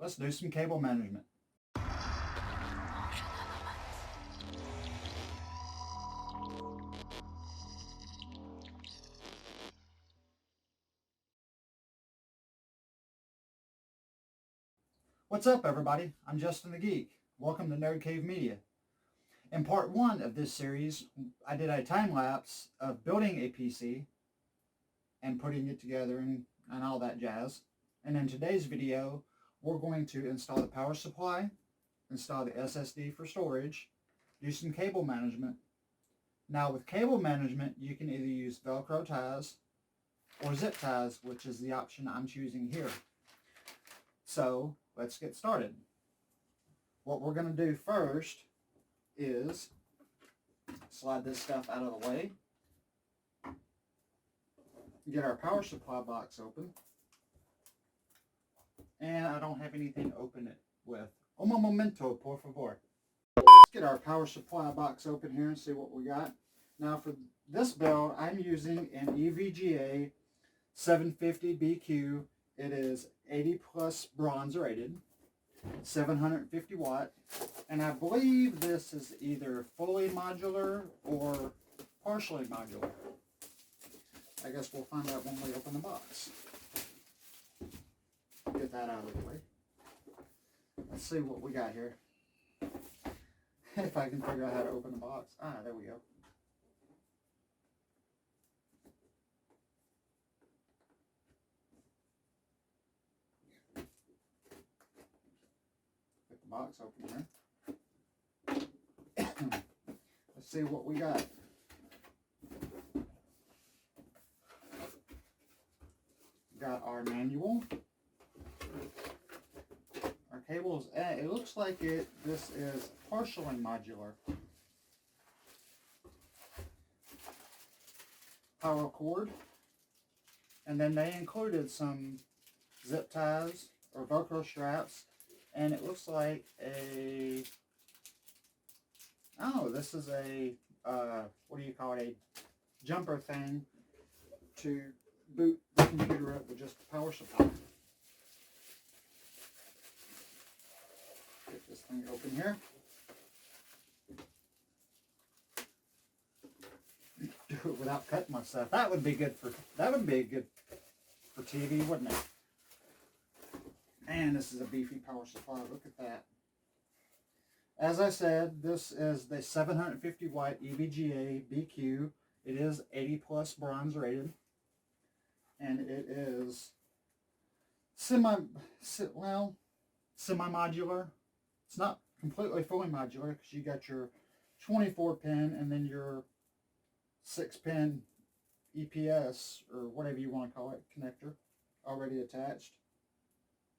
let's do some cable management. What's up, everybody? I'm Justin the Geek. Welcome to Nerd Cave Media. In part one of this series, I did a time lapse of building a PC and putting it together and all that jazz. And in today's video, we're going to install the power supply, install the SSD for storage, do some cable management. Now with cable management, you can either use Velcro ties or zip ties, which is the option I'm choosing here. So let's get started. What we're going to do first is slide this stuff out of the way, get our power supply box open, and I don't have anything to open it with. Un momento, por favor. Let's get our power supply box open here and see what we got. Now for this build, I'm using an EVGA 750 BQ. It is 80 plus bronze rated, 750 watt, and I believe this is either fully modular or partially modular. I guess we'll find out when we open the box. Get that out of the way. Let's see what we got here. If I can figure out how to open the box. Ah, there we go. Get the box open here. Let's see what we got. Got our manual. Our cables, it looks like this is partially modular. Power cord. And then they included some zip ties or Velcro straps. And it looks like this is a, what do you call it, a jumper thing to boot the computer up with just the power supply. Get this thing open here. Do it without cutting myself. That would be good for TV, wouldn't it? And this is a beefy power supply. Look at that. As I said, this is the 750 watt EVGA BQ. It is 80 plus bronze rated. And it is semi-modular. It's not completely fully modular because you got your 24 pin and then your 6 pin EPS or whatever you want to call it, connector, already attached.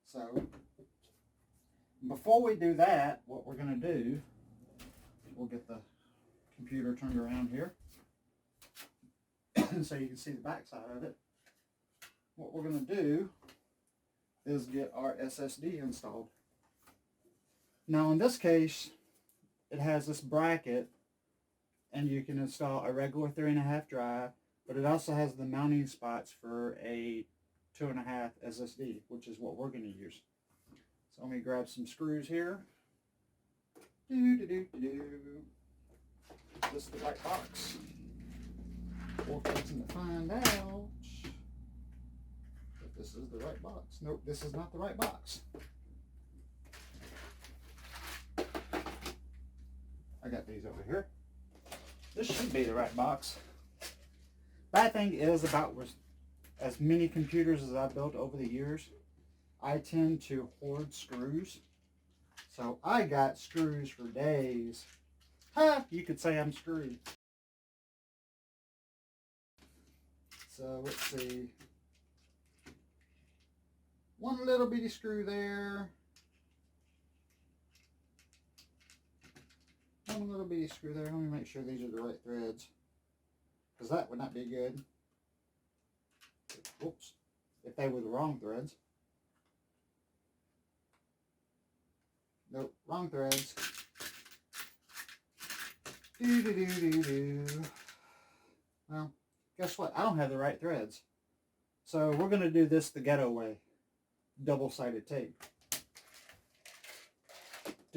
So before we do that, what we're going to do, we'll get the computer turned around here so you can see the back side of it. What we're going to do is get our SSD installed. Now in this case, it has this bracket and you can install a regular 3.5 drive, but it also has the mounting spots for a 2.5 SSD, which is what we're going to use. So let me grab some screws here. Is this the right box? We're fixing to find out if this is the right box. Nope, this is not the right box. I got these over here. This should be the right box. Bad thing is about as many computers as I've built over the years, I tend to hoard screws. So I got screws for days. Ha! You could say I'm screwed. So let's see. One little bitty screw there. One little bitty screw there. Let me make sure these are the right threads, because that would not be good. Oops. If they were the wrong threads. Nope, wrong threads. Well, guess what? I don't have the right threads. So we're going to do this the ghetto way. Double-sided tape.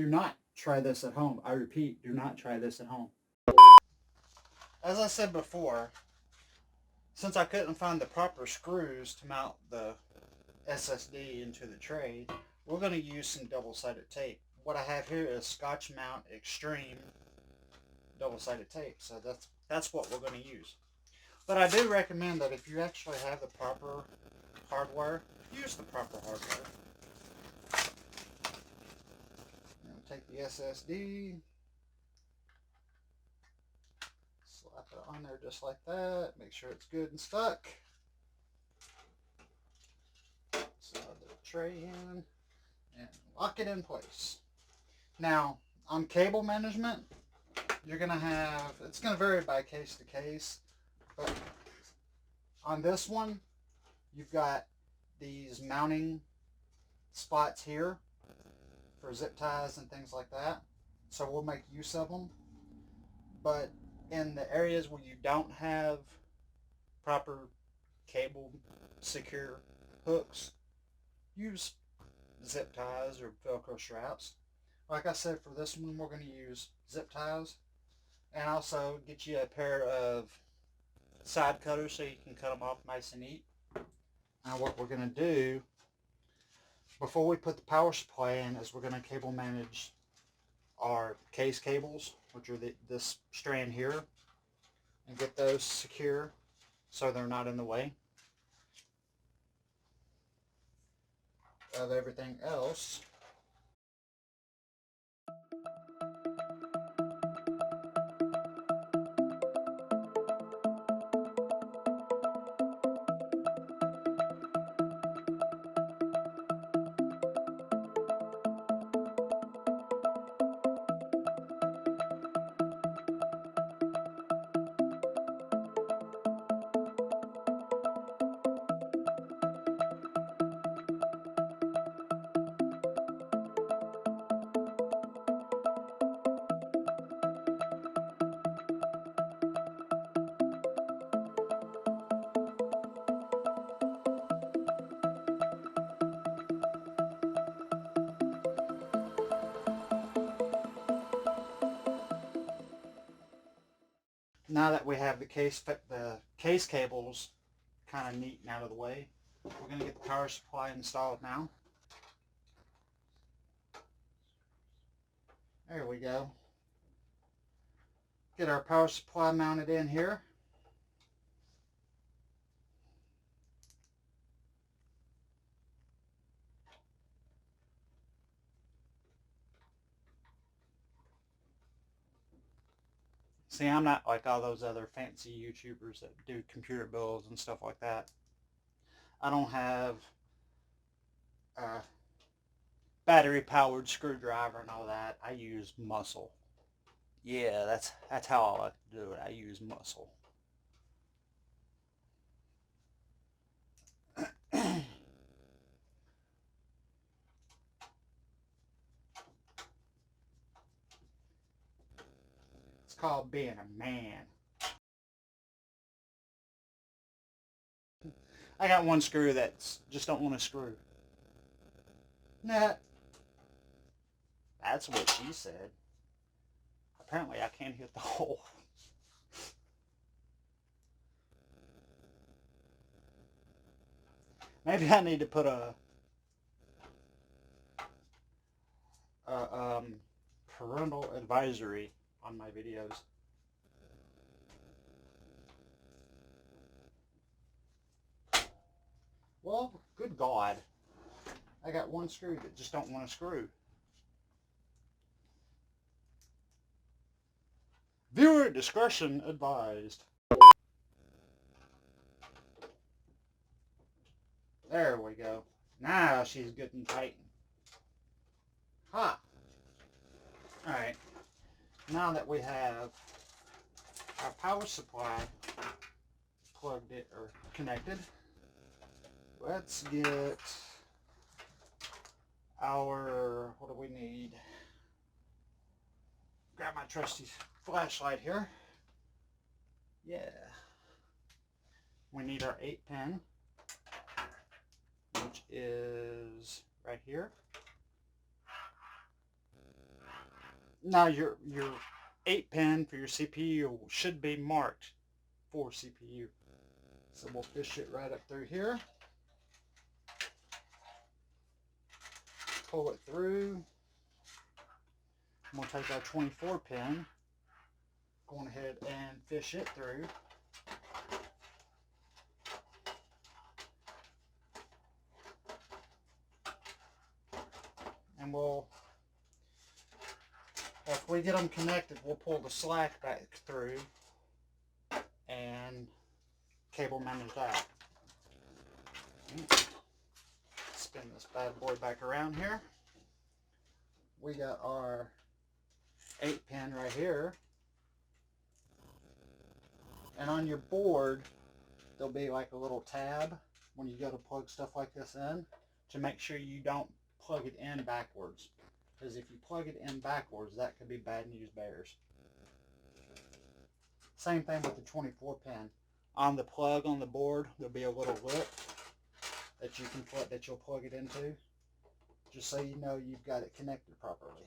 Do not try this at home. I repeat, do not try this at home. As I said before, since I couldn't find the proper screws to mount the SSD into the tray, we're going to use some double-sided tape. What I have here is Scotch Mount Extreme double-sided tape, so that's what we're going to use. But I do recommend that if you actually have the proper hardware, use the proper hardware. Take the SSD, slap it on there just like that, make sure it's good and stuck. Slide the tray in and lock it in place. Now, on cable management, you're going to have, it's going to vary by case to case, but on this one, you've got these mounting spots here for zip ties and things like that. So we'll make use of them. But in the areas where you don't have proper cable secure hooks, use zip ties or Velcro straps. Like I said, for this one, we're going to use zip ties. And also get you a pair of side cutters so you can cut them off nice and neat. Now what we're going to do before we put the power supply in is we're going to cable manage our case cables, which are this strand here, and get those secure so they're not in the way of everything else. Now that we have the case cables kind of neat and out of the way, we're going to get the power supply installed now. There we go. Get our power supply mounted in here. See, I'm not like all those other fancy YouTubers that do computer builds and stuff like that. I don't have a battery-powered screwdriver and all that. I use muscle. Yeah, that's how I like to do it. I use muscle. It's called being a man. I got one screw that's just don't want to screw. Nah. That's what she said. Apparently I can't hit the hole. Maybe I need to put a parental advisory on my videos. Well, good God. I got one screw that just don't want to screw. Viewer discretion advised. There we go. Now she's good and tight. Ha! Alright. Now that we have our power supply plugged in or connected, let's get our, what do we need? Grab my trusty flashlight here. Yeah. We need our 8-pin, which is right here. Now your 8-pin for your CPU should be marked for CPU. So we'll fish it right up through here. Pull it through. I'm going to take our 24-pin, going ahead and fish it through. And if we get them connected, we'll pull the slack back through and cable manage that. Spin this bad boy back around here. We got our 8-pin right here. And on your board, there'll be like a little tab when you go to plug stuff like this in to make sure you don't plug it in backwards. Because if you plug it in backwards, that could be bad news bears. Same thing with the 24-pin. On the plug on the board, there'll be a little lip that you'll plug it into, just so you know you've got it connected properly.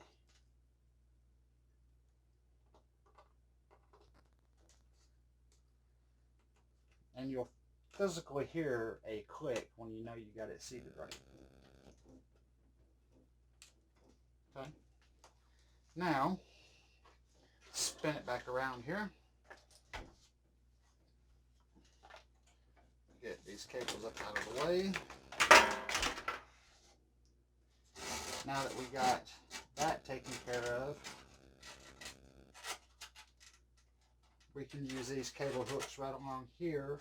And you'll physically hear a click when you know you got it seated right. Okay. Now, spin it back around here. Get these cables up out of the way. Now that we got that taken care of, we can use these cable hooks right along here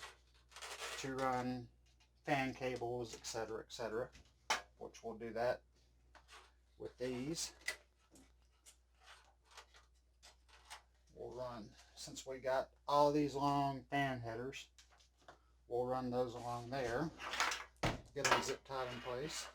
to run fan cables, etc., etc., which we'll do that with these. We'll run, since we got all these long fan headers, we'll run those along there, get them zip tied in place.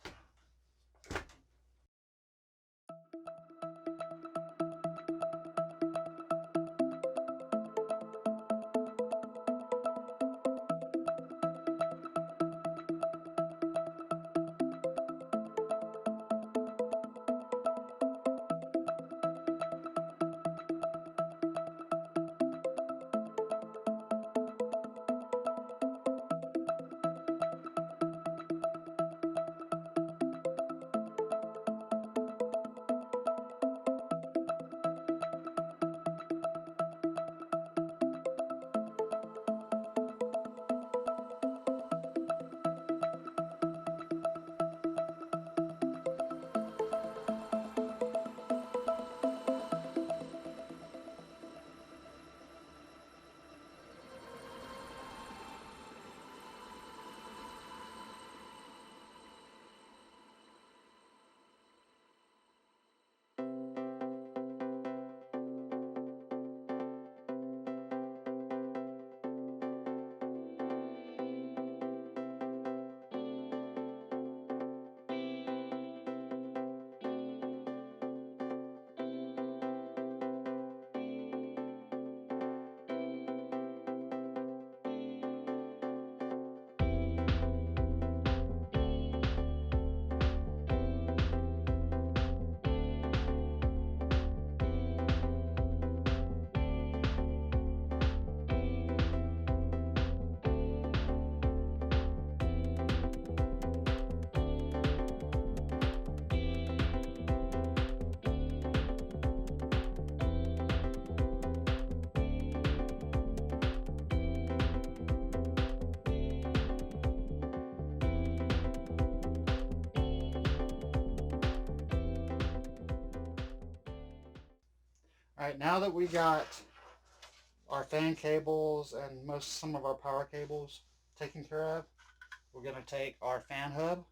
Alright, now that we got our fan cables and some of our power cables taken care of, we're going to take our fan hub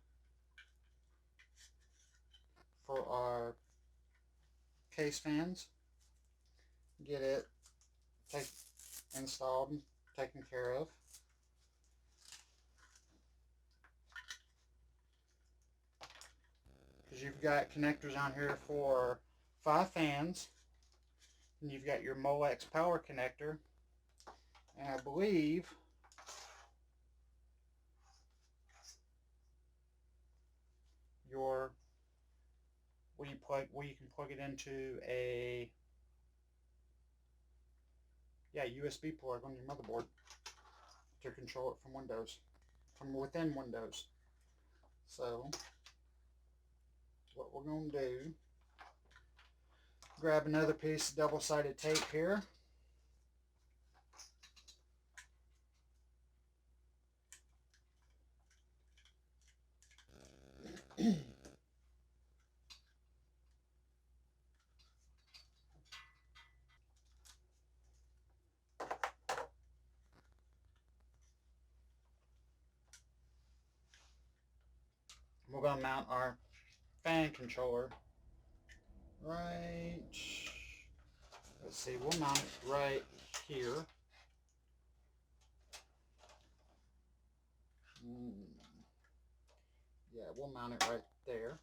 for our case fans, get it installed, taken care of. Because you've got connectors on here for 5 fans, and you've got your Molex power connector, and I believe where you can plug it into a USB plug on your motherboard to control it from Windows, from within Windows. So what we're going to do, grab another piece of double-sided tape here. We're going to mount our fan controller right, let's see, we'll mount it right here. Yeah, we'll mount it right there.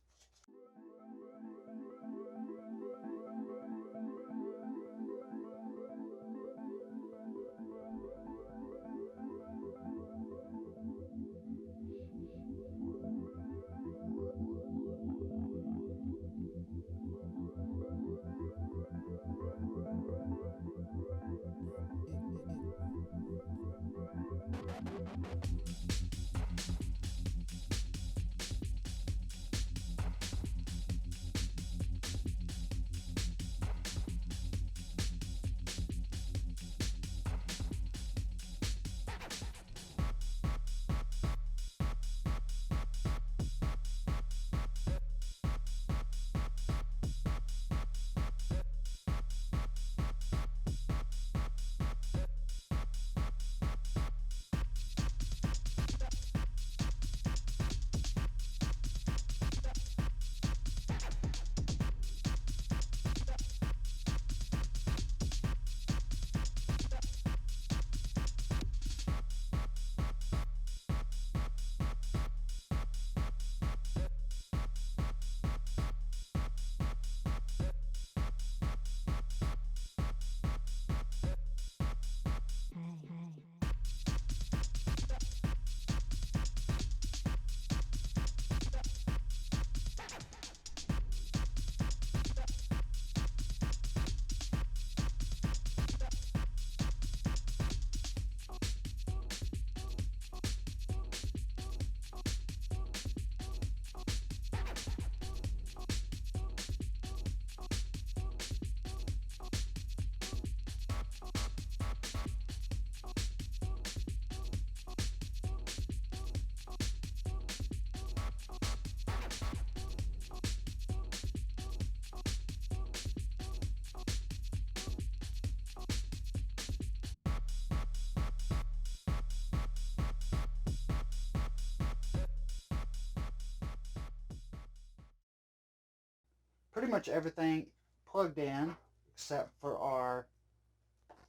Pretty much everything plugged in except for our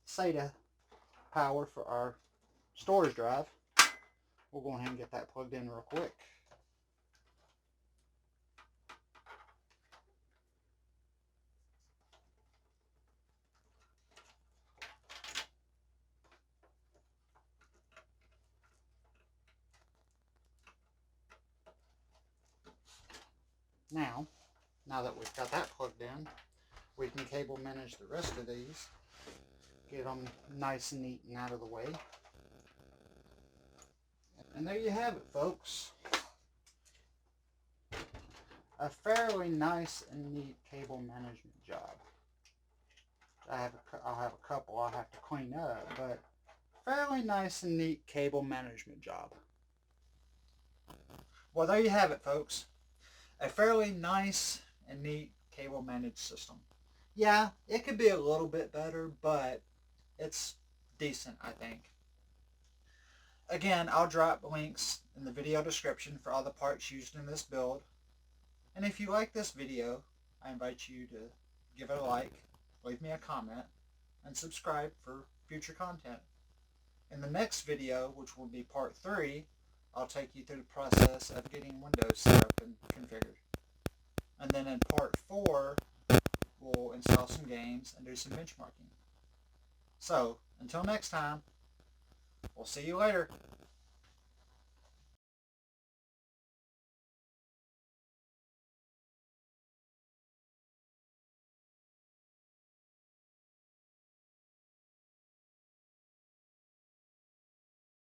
SATA power for our storage drive. We'll go ahead and get that plugged in real quick. Now that we've got that plugged in, we can cable manage the rest of these, get them nice and neat and out of the way. And there you have it, folks. A fairly nice and neat cable management job. I'll have a couple I'll have to clean up, but fairly nice and neat cable management job. Well, there you have it, folks. A fairly nice and neat cable managed system. Yeah, it could be a little bit better, but it's decent, I think. Again, I'll drop links in the video description for all the parts used in this build. And if you like this video, I invite you to give it a like, leave me a comment, and subscribe for future content. In the next video, which will be part 3, I'll take you through the process of getting Windows set up and configured. And then in part 4, we'll install some games and do some benchmarking. So, until next time, we'll see you later.